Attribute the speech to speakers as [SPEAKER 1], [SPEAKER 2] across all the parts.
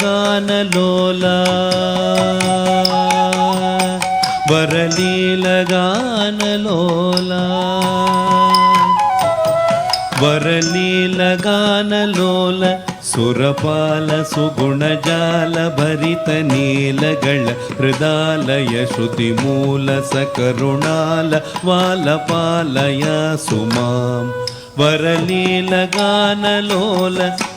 [SPEAKER 1] వరలీలగానలోలా వరలీలగానలోలా వరలీలగానలోల ಸುರಪಾಲ ಸುಗುಣಜಾಲ ಭರಿತ ನೀಲಗಳ ಹೃದಾಲಯ ಶ್ರುತಿ ಮೂಲ ಸಕರುಣಾಲ ವಾಲಪಾಲಯ ಸುಮಾಂ ವರಲೀಲಗಾನಲೋಲ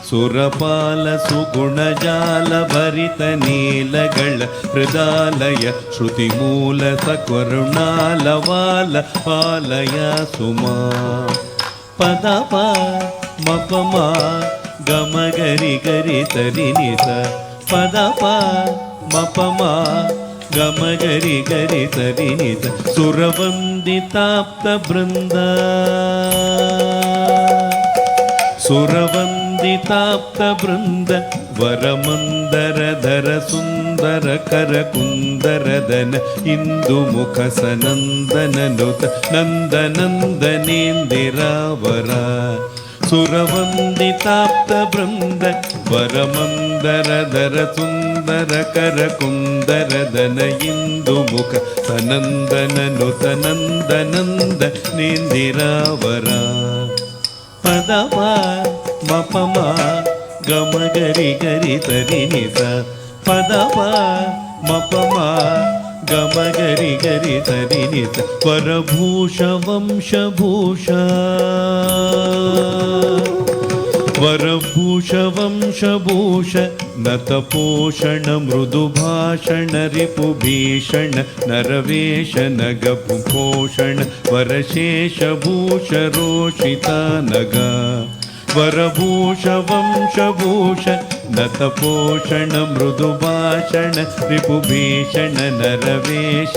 [SPEAKER 1] ಸುರಪಾಲ ಸುಗುಣಜಾಲ ಭರಿತ ನೀಲಗಳ ಹೃದಾಲಯ ಶ್ರುತಿ ಮೂಲ ಸಕರುಣಾಲ ವಾಲಪಾಲಯ ಸುಮಾಂ ಪದಪ ಮಪಮ ಗಮ ಗರಿ ಗರಿ ತರಿ ನಿಸ ಪದಪ ಮಪಮ ಗಮ ಗರಿ ಗರಿ ತರಿ ನಿಸ ಸುರವಂದಿತಾಪ್ತ ಬೃಂದ ಸುರವಂದಿತಾಪ್ತ ಬೃಂದ ವರಮಂದರಧರ ಸುಂದರ ಕರ ಕುಂದರದನ ಇಂದು ಮುಖ ಸನಂದನನುತ ನಂದನಂದನೇಂದಿರಾವರ ಸುರವಂದಿತಾಪ್ತ ಬೃಂದ ವರಮಂದರಧರ ಸುಂದರ ಕರ ಕುಂದರದನ ಇಂದು ಮುಖ ಸನಂದನನುತ ನಂದನಂದನೇಂದಿರಾವರ ಪದಪ ಮಪಮ ಗಮ ಗರಿ ಗರಿ ತರಿ ನಿಸ ಪದಪ ಮಪಮ ಗಮ ಗರಿ ಗರಿ ತರಿ ನಿಸ ವರಭೂಷ ವಂಶಭೂಷ ವರಭೂಷ ವಂಶಭೂಷ ನತಪೋಷಣ ಮೃದುಭಾಷಣ ರಿಪುಭೀಷಣ ನರವೇಶ ನಗಭೂಷಣ ವರಶೇಷಭೂಷ ರೋಷಿತ ನಗ ವರಭೂಷ ವಂಶಭೂಷ ನತಪೋಷಣ ಮೃದುಭಾಷಣ ರಿಪುಭೀಷಣ ನರವೇಶ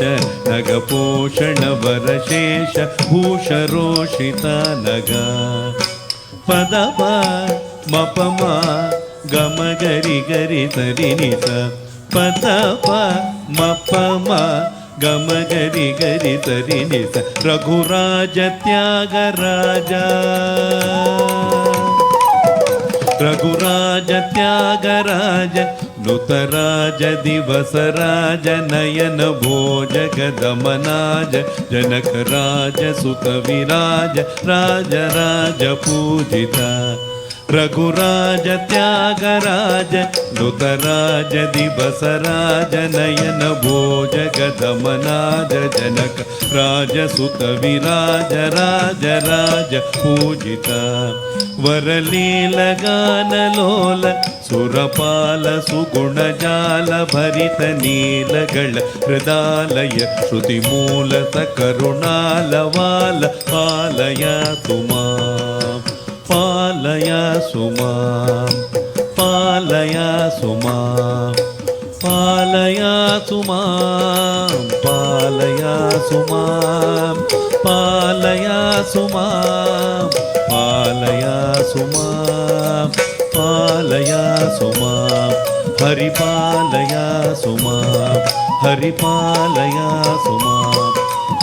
[SPEAKER 1] ನಗಪೋಷಣ ವರಶೇಷ ಭೂಷ ರೋಷಿತ ನಗ ಪದಪ ಮಪಮ ಗಮ ಗರಿ ಗರಿ ತರಿ ನಿಸ ಪದಪ ಮಪಮ ಗಮ ಗರಿ ಗರಿ ತರಿ ನಿಸ ರಘುರಾಜ ತ್ಯಾಗರಾಜ ರಘುರಾಜ ತ್ಯಾಗರಾಜ ನುತರಾಜ ದಿವಸರಾಜ ನಯನ ಭೋಜ ಗದಮನಾಜ ಜನಕರಾಜ ಸುತ ವಿರಾಜ ರಾಜ ರಾಜ ಪೂಜಿತ ರಘುರಾಜ ತ್ಯಾಗರಾಜ ನುತರಾಜ ದಿವಸರಾಜ ನಯನ ಭೋಜ ಗದಮನಾಜ ಜನಕ ರಾಜ ಸುತ ವಿರಾಜ ರಾಜ ರಾಜ ಪೂಜಿತ ವರಲೀಲಗಾನಲೋಲ ಸುರಪಾಲ ಸುಗುಣಜಾಲ ಭರಿತ ನೀಲಗಳ ಹೃದಾಲಯ ಶ್ರುತಿ ಮೂಲ ಸಕರುಣಾಲ ವಾಲ ಪಾಲಯ ಸುಮಾಂ ಪಾಲಯ ಸುಮಾಂ ಪಾಲಯ ಸುಮಾಂ ಪಾಲಯ ಸುಮಾಂ ಪಾಲಯ ಸುಮಾಂ ಪಾಲಯ ಸುಮಾಂ ಪಾಲಯ ಸುಮಾಂ ಪಾಲಯ ಸುಮಾಂ ಹರಿಪಾಲಯ ಸುಮಾಂ ಹರಿಪಾಲಯ ಸುಮಾಂ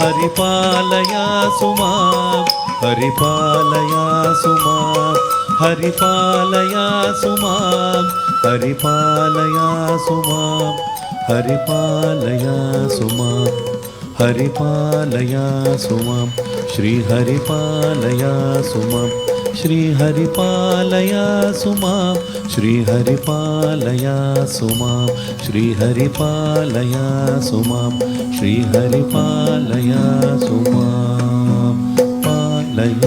[SPEAKER 1] ಹರಿಪಾಲಯ ಸುಮಾಂ ಹರಿಪಾಲಯ ಸುಮಾಂ ಹರಿಪಾಲಯ ಸುಮಾಂ ಹರಿಪಾಲಯ ಸುಮಾಂ ಹರಿಪಾಲಯ ಸುಮಾಂ ಹರಿಪಾಲಯ ಸುಮಾಂ ಶ್ರೀ ಹರಿಪಾಲಯ ಸುಮಾಂ ಶ್ರೀ ಹರಿಪಾಲಯ ಸುಮಾಂ ಶ್ರೀ ಹರಿಪಾಲಯ ಸುಮಾಂ ಶ್ರೀ ಹರಿಪಾಲಯ ಸುಮಾಂ ಶ್ರೀ ಹರಿಪಾಲಯ ಸುಮಾಂ ಪಾಲಯ